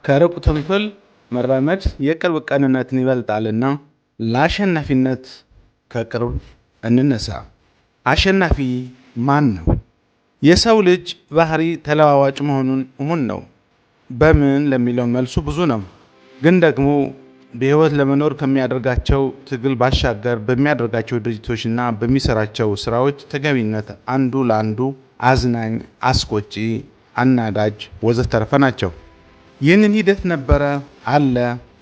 ከሩቅ ትንፍል መራመድ የቅርብ ቀንነትን ይበልጣልና ለአሸናፊነት ከቅርብ እንነሳ። አሸናፊ ማን ነው? የሰው ልጅ ባህሪ ተለዋዋጭ መሆኑን እሙን ነው። በምን ለሚለው መልሱ ብዙ ነው። ግን ደግሞ በህይወት ለመኖር ከሚያደርጋቸው ትግል ባሻገር በሚያደርጋቸው ድርጊቶችና በሚሰራቸው ስራዎች ተገቢነት አንዱ ለአንዱ አዝናኝ፣ አስቆጪ፣ አናዳጅ ወዘተረፈ ናቸው። ይህንን ሂደት ነበረ፣ አለ፣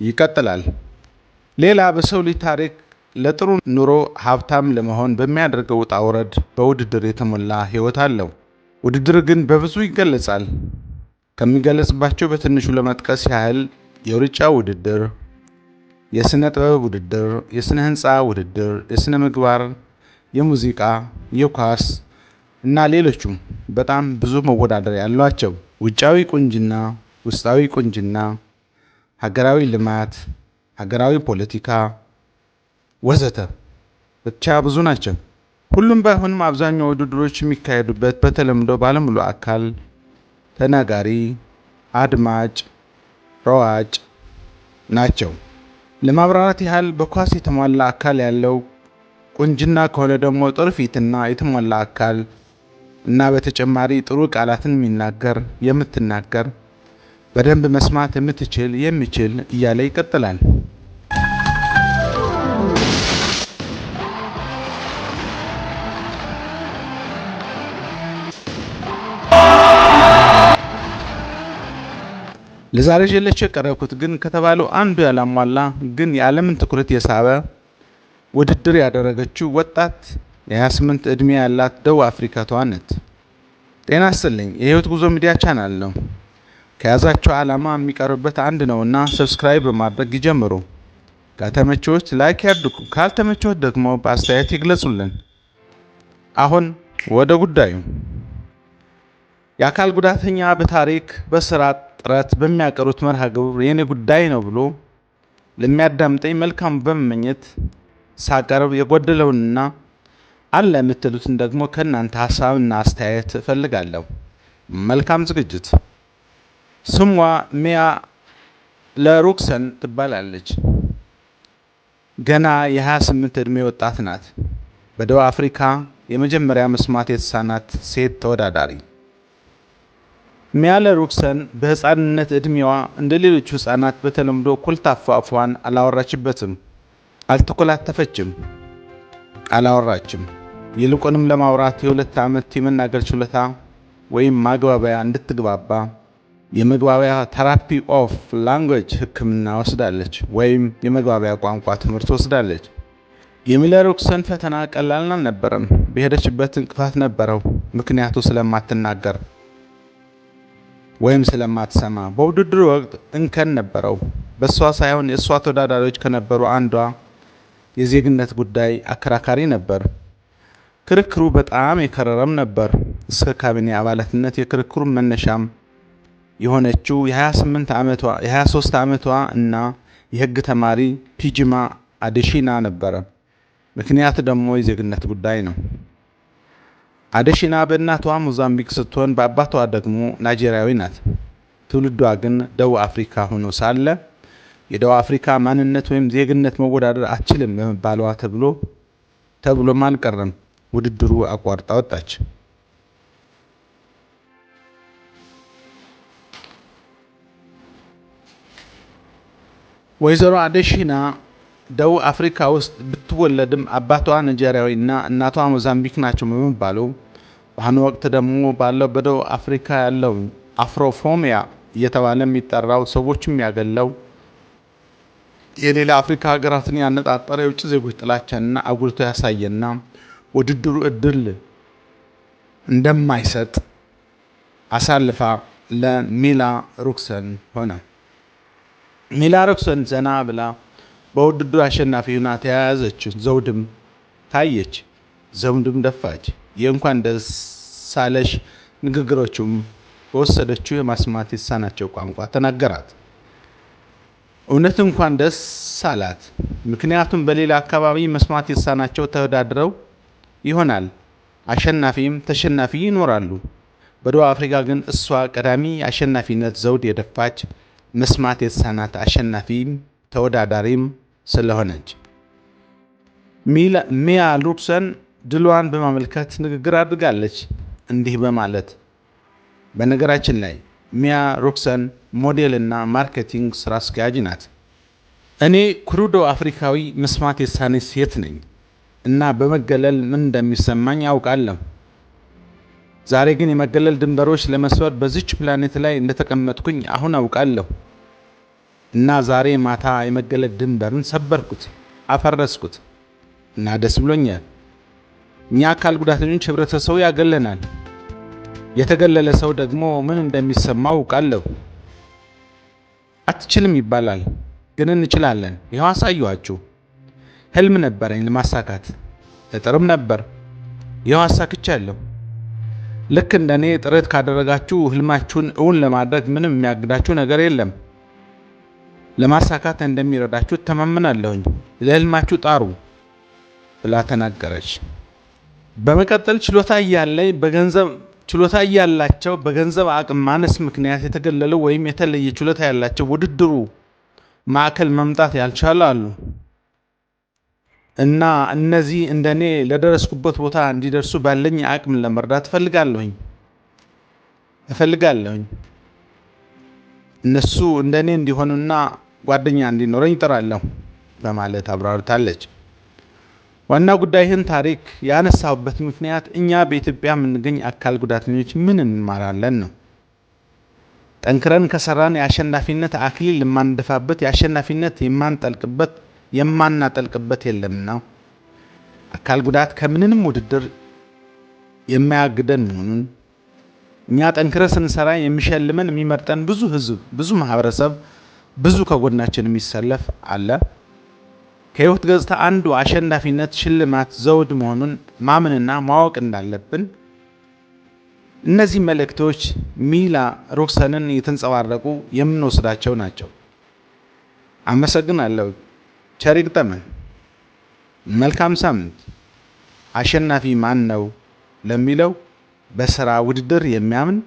ይቀጥላል። ሌላ በሰው ልጅ ታሪክ ለጥሩ ኑሮ ሀብታም ለመሆን በሚያደርገው ውጣ ውረድ በውድድር የተሞላ ህይወት አለው። ውድድር ግን በብዙ ይገለጻል። ከሚገለጽባቸው በትንሹ ለመጥቀስ ያህል የሩጫ ውድድር፣ የስነ ጥበብ ውድድር፣ የስነ ህንፃ ውድድር፣ የስነ ምግባር፣ የሙዚቃ፣ የኳስ እና ሌሎችም በጣም ብዙ መወዳደር ያሏቸው። ውጫዊ ቁንጅና፣ ውስጣዊ ቁንጅና፣ ሀገራዊ ልማት፣ ሀገራዊ ፖለቲካ ወዘተ ብቻ ብዙ ናቸው። ሁሉም ባይሆንም አብዛኛው ውድድሮች የሚካሄዱበት በተለምዶ ባለሙሉ አካል ተናጋሪ፣ አድማጭ፣ ሯጭ ናቸው። ለማብራራት ያህል በኳስ የተሟላ አካል ያለው ቁንጅና ከሆነ ደግሞ ጥሩ ፊትና የተሟላ አካል እና በተጨማሪ ጥሩ ቃላትን የሚናገር የምትናገር በደንብ መስማት የምትችል የሚችል እያለ ይቀጥላል። ለዛሬ ጀለች የቀረብኩት ግን ከተባለው አንዱ ያላሟላ ግን የዓለምን ትኩረት የሳበ ውድድር ያደረገችው ወጣት የ28 ዕድሜ ያላት ደቡብ አፍሪካዊቷ ናት። ጤና ይስጥልኝ። የህይወት ጉዞ ሚዲያ ቻናል ነው። ከያዛቸው ዓላማ የሚቀርብበት አንድ ነውና ሰብስክራይብ በማድረግ ይጀምሩ። ከተመቾት ላይክ ያድርጉ፣ ካልተመቾት ደግሞ በአስተያየት ይግለጹልን። አሁን ወደ ጉዳዩ። የአካል ጉዳተኛ በታሪክ በስራ ጥረት በሚያቀሩት መርሃ ግብር የኔ ጉዳይ ነው ብሎ ለሚያዳምጠኝ መልካም በመመኘት ሳቀርብ የጎደለውንና አለ የምትሉትን ደግሞ ከእናንተ ሀሳብና አስተያየት እፈልጋለሁ። መልካም ዝግጅት። ስሟ ሚያ ለሩክሰን ትባላለች። ገና የ28 ዕድሜ ወጣት ናት። በደቡብ አፍሪካ የመጀመሪያ መስማት የተሳናት ሴት ተወዳዳሪ። ሚያ ለሩክሰን በህፃንነት ዕድሜዋ እንደ ሌሎቹ ህፃናት በተለምዶ ኮልታፋ አፏን አላወራችበትም፣ አልተኮላተፈችም፣ አላወራችም። ይልቁንም ለማውራት የ2 ዓመት የመናገር ችሎታ ወይም ማግባቢያ እንድትግባባ የመግባቢያ ቴራፒ ኦፍ ላንጉዌጅ ህክምና ወስዳለች ወይም የመግባቢያ ቋንቋ ትምህርት ወስዳለች። የሚያ ለሩክሰን ፈተና ቀላል አልነበረም። በሄደችበት እንቅፋት ነበረው። ምክንያቱ ስለማትናገር ወይም ስለማትሰማ። በውድድሩ ወቅት እንከን ነበረው። በሷ ሳይሆን የሷ ተወዳዳሪዎች ከነበሩ አንዷ የዜግነት ጉዳይ አከራካሪ ነበር። ክርክሩ በጣም የከረረም ነበር። እስከ ካቢኔ አባላትነት የክርክሩ መነሻም የሆነችው የ23 ዓመቷ እና የህግ ተማሪ ፒጂማ አዴሺና ነበረ። ምክንያቱ ደግሞ የዜግነት ጉዳይ ነው። አዴሺና በእናቷ ሞዛምቢክ ስትሆን በአባቷ ደግሞ ናይጄሪያዊ ናት። ትውልዷ ግን ደቡብ አፍሪካ ሆኖ ሳለ የደቡብ አፍሪካ ማንነት ወይም ዜግነት መወዳደር አትችልም በመባሏ ተብሎም አልቀረም። ውድድሩ አቋርጣ ወጣች። ወይዘሮ አዴሺና ደቡብ አፍሪካ ውስጥ ብትወለድም አባቷ ናይጄሪያዊና እናቷ ሞዛምቢክ ናቸው በመባሉ በአሁኑ ወቅት ደግሞ ባለው በደቡብ አፍሪካ ያለው አፍሮፎሚያ እየተባለ የሚጠራው ሰዎችም ያገለው የሌላ አፍሪካ ሀገራትን ያነጣጠረ የውጭ ዜጎች ጥላቻንና አጉልቶ ያሳየና ውድድሩ እድል እንደማይሰጥ አሳልፋ ለሚያ ለሩክሰን ሆነ። ሚያ ለሩክሰን ዘና ብላ በውድድሩ አሸናፊ ሆና ተያያዘችው። ዘውድም ታየች፣ ዘውድም ደፋች። የእንኳን ደስ አለሽ ንግግሮቹም በወሰደችው የማስማት የተሳናቸው ቋንቋ ተናገራት። እውነት እንኳን ደስ አላት። ምክንያቱም በሌላ አካባቢ መስማት የተሳናቸው ተወዳድረው ይሆናል አሸናፊም ተሸናፊ ይኖራሉ። በደቡብ አፍሪካ ግን እሷ ቀዳሚ አሸናፊነት ዘውድ የደፋች መስማት የተሳናት አሸናፊም ተወዳዳሪም ስለሆነች ሚያ ሉክሰን ድሏን በማመልከት ንግግር አድርጋለች እንዲህ በማለት በነገራችን ላይ ሚያ ሉክሰን ሞዴል እና ማርኬቲንግ ስራ አስኪያጅ ናት። እኔ ኩሩዶ አፍሪካዊ መስማት የተሳነች ሴት ነኝ እና በመገለል ምን እንደሚሰማኝ ያውቃለሁ። ዛሬ ግን የመገለል ድንበሮች ለመስበር በዚች ፕላኔት ላይ እንደተቀመጥኩኝ አሁን አውቃለሁ እና ዛሬ ማታ የመገለል ድንበርን ሰበርኩት፣ አፈረስኩት እና ደስ ብሎኛል። እኛ አካል ጉዳተኞች ህብረተሰቡ ያገለናል። የተገለለ ሰው ደግሞ ምን እንደሚሰማው አውቃለሁ። አትችልም ይባላል፣ ግን እንችላለን። ይኸው አሳየኋችሁ። ህልም ነበረኝ ለማሳካት እጥርም ነበር። ይኸው አሳክቻለሁ። ልክ እንደኔ ጥረት ካደረጋችሁ ህልማችሁን እውን ለማድረግ ምንም የሚያግዳችሁ ነገር የለም። ለማሳካት እንደሚረዳችሁ ተማመናለሁኝ። ለህልማችሁ ጣሩ ብላ ተናገረች። በመቀጠል ችሎታ እያላቸው በገንዘብ አቅም ማነስ ምክንያት የተገለሉ ወይም የተለየ ችሎታ ያላቸው ውድድሩ ማዕከል መምጣት ያልቻሉ አሉ እና እነዚህ እንደኔ ለደረስኩበት ቦታ እንዲደርሱ ባለኝ አቅም ለመርዳት እፈልጋለሁኝ። እነሱ እንደኔ እንዲሆኑና ጓደኛ እንዲኖረኝ እጥራለሁ በማለት አብራርታለች። ዋና ጉዳይን ታሪክ ያነሳውበት ምክንያት እኛ በኢትዮጵያ የምንገኝ አካል ጉዳተኞች ምን እንማራለን ነው። ጠንክረን ከሰራን የአሸናፊነት አክሊል የማንደፋበት የአሸናፊነት የማናጠልቅበት የለምና አካል ጉዳት ከምንንም ውድድር የማያግደን መሆኑን እኛ ጠንክረን ስንሰራ የሚሸልመን የሚመርጠን ብዙ ህዝብ፣ ብዙ ማህበረሰብ፣ ብዙ ከጎናችን የሚሰለፍ አለ። ከህይወት ገጽታ አንዱ አሸናፊነት ሽልማት ዘውድ መሆኑን ማመንና ማወቅ እንዳለብን እነዚህ መልእክቶች ሚያ ሉክሰንን የተንጸባረቁ የምንወስዳቸው ናቸው። አመሰግናለሁ። ቸር ይግጠመን። መልካም ሳምንት። አሸናፊ ማን ነው ለሚለው በስራ ውድድር የሚያምን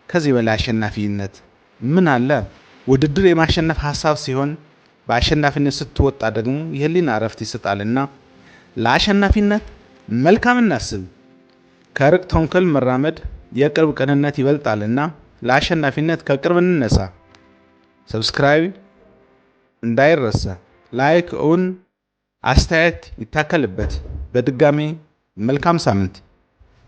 ከዚህ በላይ አሸናፊነት ምን አለ? ውድድር የማሸነፍ ሀሳብ ሲሆን በአሸናፊነት ስትወጣ ደግሞ የህሊና እረፍት ይሰጣልና ለአሸናፊነት መልካም እናስብ። ከሩቅ ተንኮል መራመድ የቅርብ ቅንነት ይበልጣልና ለአሸናፊነት ከቅርብ እንነሳ። ሰብስክራይብ እንዳይረሳ፣ ላይክ አስተያየት ይታከልበት። በድጋሚ መልካም ሳምንት።